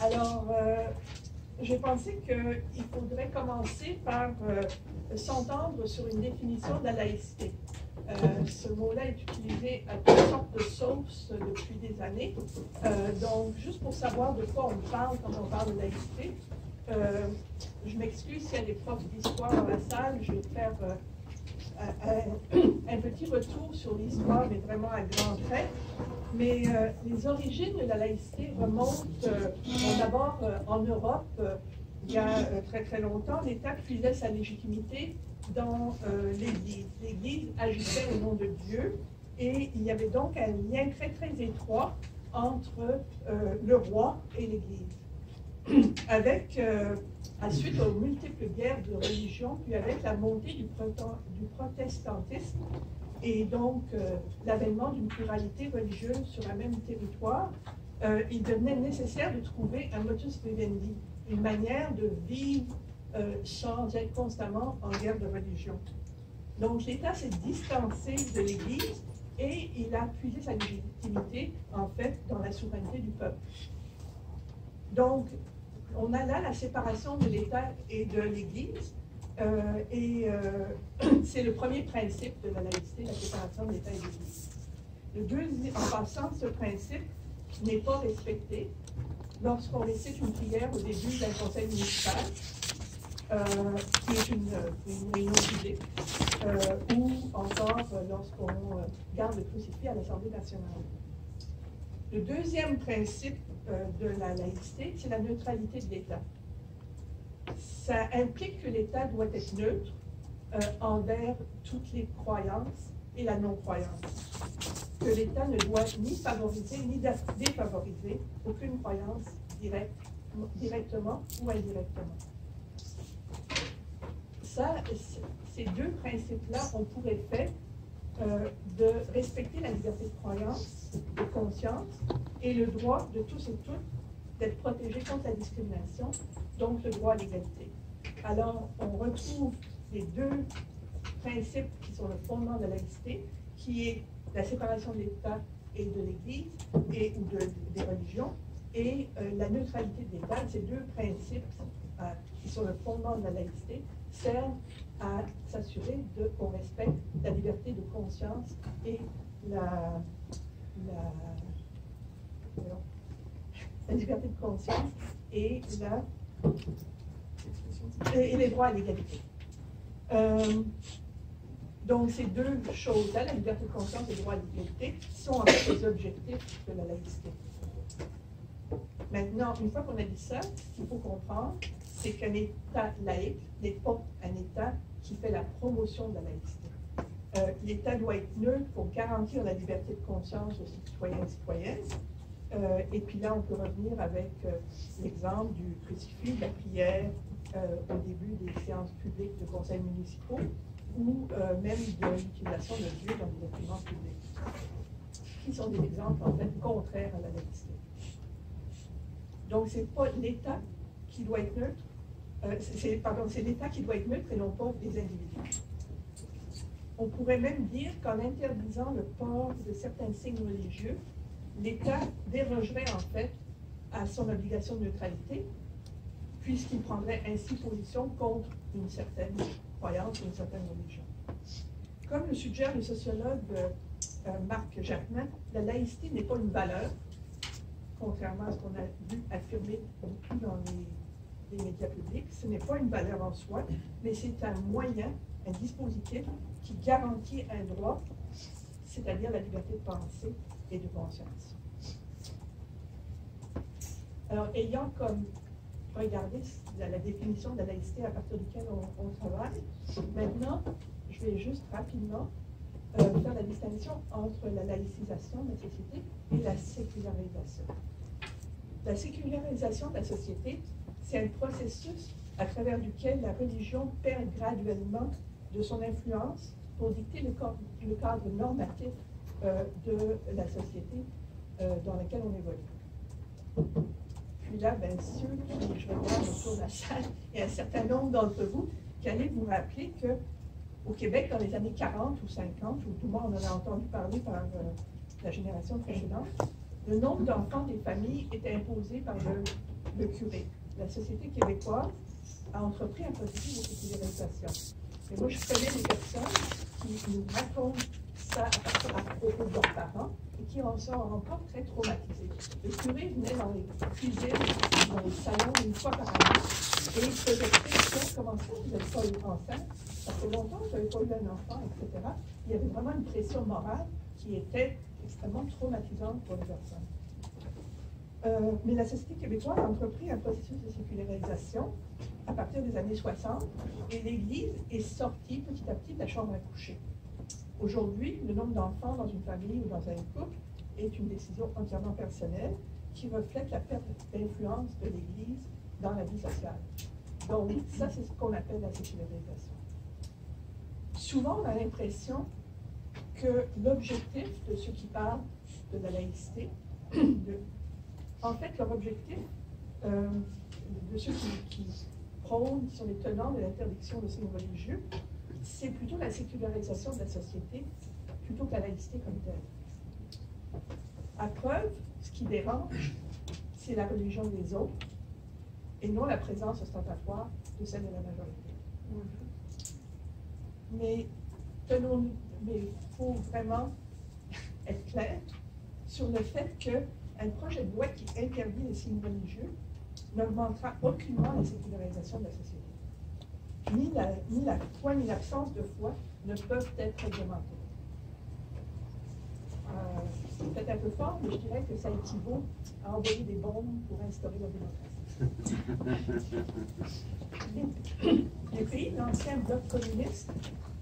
Alors, j'ai pensé qu'il faudrait commencer par s'entendre sur une définition de la laïcité. Ce mot-là est utilisé à toutes sortes de sources depuis des années. Donc, juste pour savoir de quoi on parle quand on parle de laïcité, je m'excuse s'il y a des profs d'histoire dans la salle, je vais faire un petit retour sur l'histoire, mais vraiment à grands traits. Mais les origines de la laïcité remontent d'abord en Europe. Il y a très très longtemps, l'État puisait sa légitimité dans l'Église. L'Église agissait au nom de Dieu et il y avait donc un lien très très étroit entre le roi et l'Église. Avec, à suite aux multiples guerres de religion, puis avec la montée du protestantisme et donc l'avènement d'une pluralité religieuse sur un même territoire, il devenait nécessaire de trouver un modus vivendi, une manière de vivre sans être constamment en guerre de religion. Donc l'État s'est distancé de l'Église et il a puisé sa légitimité, en fait, dans la souveraineté du peuple. Donc, on a là la séparation de l'État et de l'Église, c'est le premier principe de la laïcité, la séparation de l'État et de l'Église. En passant, ce principe n'est pas respecté lorsqu'on récite une prière au début d'un conseil municipal, qui est une réunion publique, ou encore lorsqu'on garde le crucifix à l'Assemblée nationale. Le deuxième principe de la laïcité, c'est la neutralité de l'État. Ça implique que l'État doit être neutre envers toutes les croyances et la non-croyance. Que l'État ne doit ni favoriser ni défavoriser aucune croyance directement ou indirectement. Ces deux principes-là ont pour effet de respecter la liberté de croyance, de conscience, et le droit de tous et toutes d'être protégés contre la discrimination, donc le droit à l'égalité. Alors, on retrouve les deux principes qui sont le fondement de la laïcité, qui est la séparation de l'État et de l'Église, ou des religions, et la neutralité de l'État. Ces deux principes qui sont le fondement de la laïcité servent à s'assurer qu'on respecte la liberté de conscience et la liberté de conscience et les droits à l'égalité. Donc, ces deux choses-là, la liberté de conscience et le droit à l'égalité, sont en fait les objectifs de la laïcité. Maintenant, une fois qu'on a dit ça, ce qu'il faut comprendre, c'est qu'un État laïque n'est pas un État qui fait la promotion de la laïcité. L'État doit être neutre pour garantir la liberté de conscience aux citoyens et citoyennes. Et puis là, on peut revenir avec l'exemple du crucifix, de la prière au début des séances publiques de conseils municipaux, ou même de l'utilisation de Dieu dans les documents publics, qui sont des exemples en fait contraires à la laïcité. Donc, ce n'est pas l'État qui doit être neutre, c'est l'État qui doit être neutre et non pas les individus. On pourrait même dire qu'en interdisant le port de certains signes religieux, l'État dérogerait en fait à son obligation de neutralité, puisqu'il prendrait ainsi position contre une certaine croyance ou une certaine religion. Comme le suggère le sociologue Marc Jacquemin, la laïcité n'est pas une valeur, contrairement à ce qu'on a vu affirmer beaucoup dans les médias publics. Ce n'est pas une valeur en soi, mais c'est un moyen, un dispositif qui garantit un droit, c'est-à-dire la liberté de pensée et de conscience. Alors, ayant comme regardé la définition de la laïcité à partir duquel on travaille, maintenant, je vais juste rapidement faire la distinction entre la laïcisation de la société et la sécularisation. La sécularisation de la société, c'est un processus à travers duquel la religion perd graduellement de son influence pour dicter le cadre normatif de la société dans laquelle on évolue. Puis là, bien sûr, je regarde autour de la salle, il y a un certain nombre d'entre vous qui allaient vous rappeler qu'au Québec, dans les années 40 ou 50, où tout le monde en a entendu parler par la génération précédente, Le nombre d'enfants des familles était imposé par le curé. La société québécoise a entrepris un processus de sécularisation. Et moi, je connais des personnes qui nous racontent ça à propos de leurs parents et qui en sont encore très traumatisés. Le curé venait dans les cuisines, dans les salons une fois par année et il faisait pression. Comment ça, vous n'avez pas eu d'enfant? Ça fait longtemps que vous n'avez pas eu un enfant, etc. Il y avait vraiment une pression morale qui était extrêmement traumatisante pour les personnes. Mais la société québécoise a entrepris un processus de sécularisation à partir des années 60 et l'Église est sortie petit à petit de la chambre à coucher. Aujourd'hui, le nombre d'enfants dans une famille ou dans un couple est une décision entièrement personnelle qui reflète la perte d'influence de l'Église dans la vie sociale. Donc, ça, c'est ce qu'on appelle la sécularisation. Souvent, on a l'impression que l'objectif de ceux qui parlent de la laïcité, en fait, leur objectif de ceux qui prônent, qui sont les tenants de l'interdiction de signes religieux, c'est plutôt la sécularisation de la société plutôt que la laïcité comme telle. À preuve, ce qui dérange, c'est la religion des autres et non la présence ostentatoire de celle de la majorité. Mais il faut vraiment être clair sur le fait qu'un projet de loi qui interdit les signes religieux n'augmentera aucunement la sécularisation de la société. Ni la foi ni l'absence de foi ne peuvent être réglementées. C'est peut-être un peu fort, mais je dirais que ça équivaut à envoyer des bombes pour instaurer la démocratie. Les pays de l'ancien bloc communiste,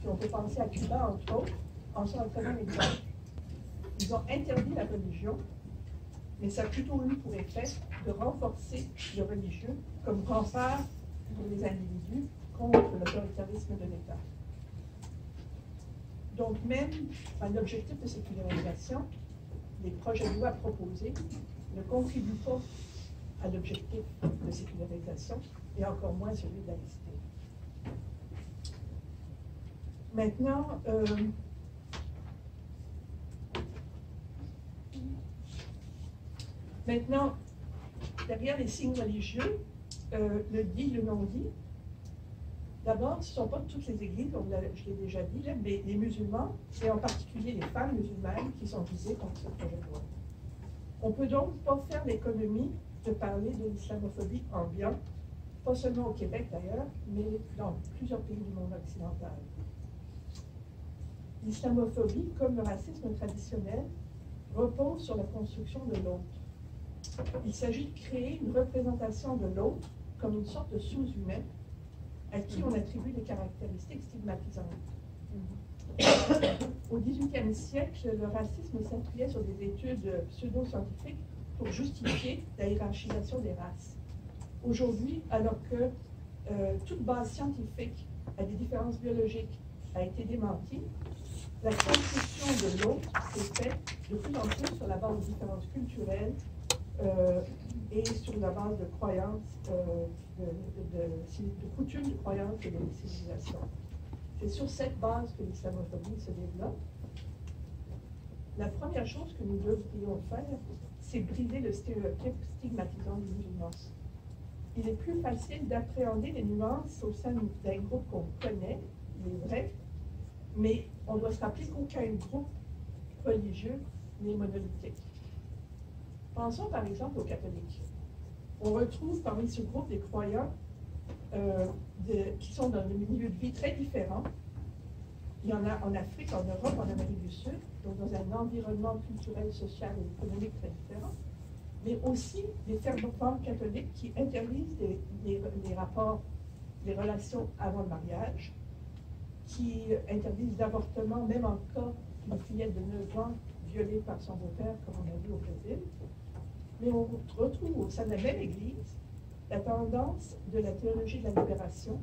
qui ont fait penser à Cuba, entre autres, en sont un très bon exemple. Ils ont interdit la religion, mais ça a plutôt eu pour effet de renforcer le religieux comme rempart pour les individus contre l'autoritarisme de l'État. Donc même à l'objectif de sécularisation, les projets de loi proposés ne contribuent pas à l'objectif de sécularisation et encore moins celui de laïcité. Maintenant, derrière les signes religieux, le dit, le non-dit, d'abord, ce ne sont pas toutes les églises, comme je l'ai déjà dit, là, mais les musulmans, et en particulier les femmes musulmanes, qui sont visées par ce projet de loi. On ne peut donc pas faire l'économie de parler de l'islamophobie ambiante, pas seulement au Québec d'ailleurs, mais dans plusieurs pays du monde occidental. L'islamophobie, comme le racisme traditionnel, repose sur la construction de l'autre. Il s'agit de créer une représentation de l'autre comme une sorte de sous-humain à qui on attribue des caractéristiques stigmatisantes. Au XVIIIe siècle, le racisme s'appuyait sur des études pseudo-scientifiques pour justifier la hiérarchisation des races. Aujourd'hui, alors que toute base scientifique à des différences biologiques a été démentie, la construction de l'autre s'est faite de plus en plus sur la base de différences culturelles et sur la base de croyances, de coutumes, de croyances et de civilisations. C'est sur cette base que l'islamophobie se développe. La première chose que nous devrions faire, c'est briser le stéréotype stigmatisant des musulmans. Il est plus facile d'appréhender les nuances au sein d'un groupe qu'on connaît, il est vrai, mais on doit se rappeler qu'aucun groupe religieux n'est monolithique. Pensons par exemple aux catholiques. On retrouve parmi ce groupe des croyants qui sont dans des milieux de vie très différents. Il y en a en Afrique, en Europe, en Amérique du Sud, donc dans un environnement culturel, social et économique très différent, mais aussi des fervents catholiques qui interdisent les rapports, les relations avant le mariage, qui interdisent l'avortement, même en cas d'une fillette de 9 ans violée par son beau-père, comme on a vu au Brésil. Mais on retrouve au sein de la même Église la tendance de la théologie de la libération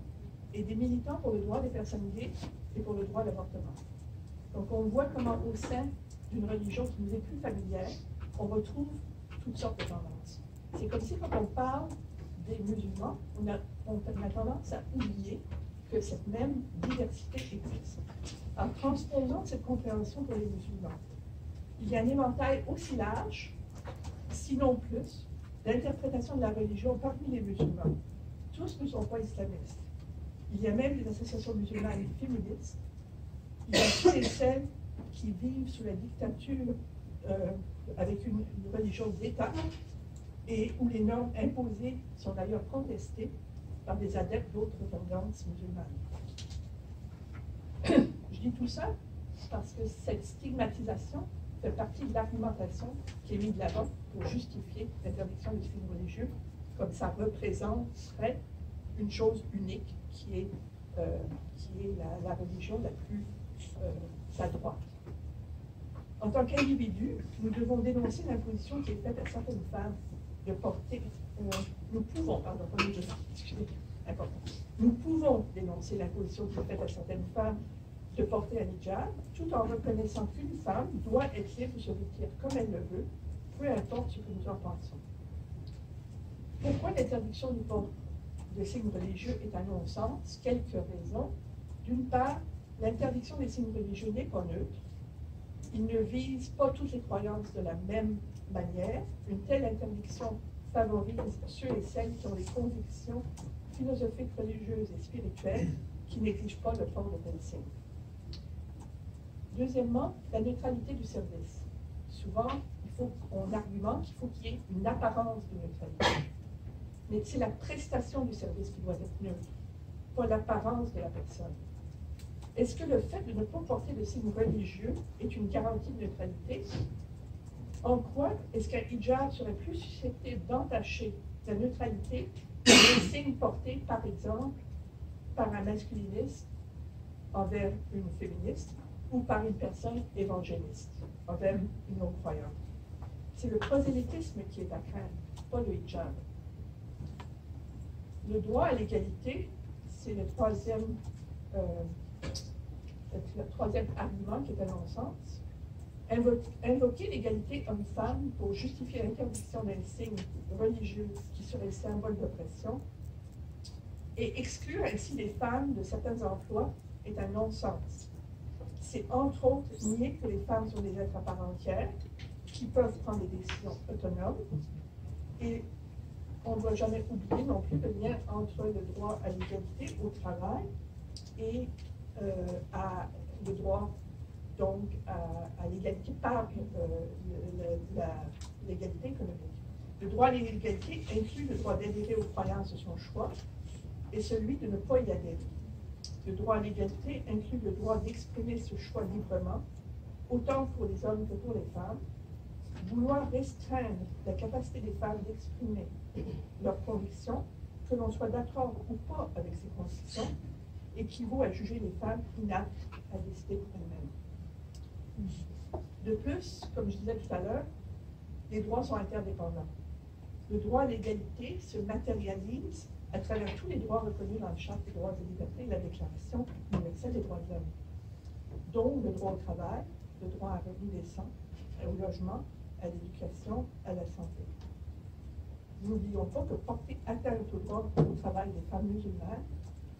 et des militants pour le droit des personnes gays et pour le droit à l'avortement. Donc on voit comment au sein d'une religion qui nous est plus familière, on retrouve toutes sortes de tendances. C'est comme si quand on parle des musulmans, on a tendance à oublier que cette même diversité existe. En transposant cette compréhension pour les musulmans, il y a un éventail aussi large sinon plus, l'interprétation de la religion parmi les musulmans. Tous ne sont pas islamistes. Il y a même des associations musulmanes féministes. Il y a ceux et celles qui vivent sous la dictature avec une religion d'État et où les normes imposées sont d'ailleurs contestées par des adeptes d'autres tendances musulmanes. Je dis tout ça parce que cette stigmatisation fait partie de l'argumentation qui est mise de l'avant pour justifier l'interdiction des signes religieux, comme ça représenterait une chose unique qui est la religion la plus à droite. En tant qu'individu, nous devons dénoncer l'imposition qui est faite à certaines femmes de porter. Nous pouvons dénoncer l'imposition qui est faite à certaines femmes de porter un hijab, tout en reconnaissant qu'une femme doit être libre de se vêtir comme elle le veut, peu importe ce que nous en pensons. Pourquoi l'interdiction du port de signes religieux est un non-sens? Quelques raisons. D'une part, l'interdiction des signes religieux n'est pas neutre. Il ne vise pas toutes les croyances de la même manière. Une telle interdiction favorise ceux et celles qui ont des convictions philosophiques, religieuses et spirituelles qui n'exigent pas le port de tels signes. Deuxièmement, la neutralité du service. Souvent, on argumente qu'il faut qu'il y ait une apparence de neutralité. Mais c'est la prestation du service qui doit être neutre, pas l'apparence de la personne. Est-ce que le fait de ne pas porter de signes religieux est une garantie de neutralité? En quoi est-ce qu'un hijab serait plus susceptible d'entacher la neutralité que les signes portés, par exemple, par un masculiniste envers une féministe ou par une personne évangéliste envers une non-croyante? C'est le prosélytisme qui est à craindre, pas le hijab. Le droit à l'égalité, c'est le troisième argument qui est à non-sens. Invoquer l'égalité homme-femme pour justifier l'interdiction d'un signe religieux qui serait le symbole d'oppression et exclure ainsi les femmes de certains emplois est un non-sens. C'est entre autres nier que les femmes sont des êtres à part entière qui peuvent prendre des décisions autonomes et on ne doit jamais oublier non plus le lien entre le droit à l'égalité au travail et le droit donc à l'égalité par l'égalité économique. Le droit à l'égalité inclut le droit d'adhérer aux croyances de son choix et celui de ne pas y adhérer. Le droit à l'égalité inclut le droit d'exprimer ce choix librement, autant pour les hommes que pour les femmes. Vouloir restreindre la capacité des femmes d'exprimer leurs convictions, que l'on soit d'accord ou pas avec ces convictions, équivaut à juger les femmes inaptes à décider pour elles-mêmes. De plus, comme je disais tout à l'heure, les droits sont interdépendants. Le droit à l'égalité se matérialise à travers tous les droits reconnus dans la Charte des droits et libertés et la Déclaration universelle des droits de l'homme, dont le droit au travail, le droit à un revenu décent, au logement, à l'éducation, à la santé. N'oublions pas que porter atteinte au droit au travail des femmes musulmanes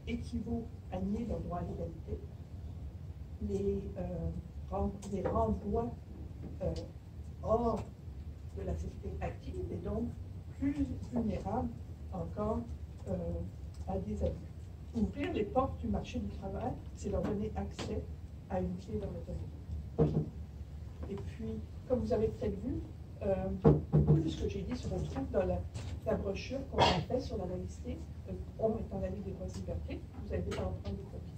équivaut à nier leur droit à l'égalité, les renvoie hors de la société active et donc plus vulnérables encore à des abus. Ouvrir les portes du marché du travail, c'est leur donner accès à une clé vers l'autonomie. Et puis, comme vous avez peut-être vu, beaucoup de ce que j'ai dit se retrouve dans la brochure qu'on a faite sur la laïcité, On étant la Ligue des droits et libertés. Vous allez déjà en prendre des copies.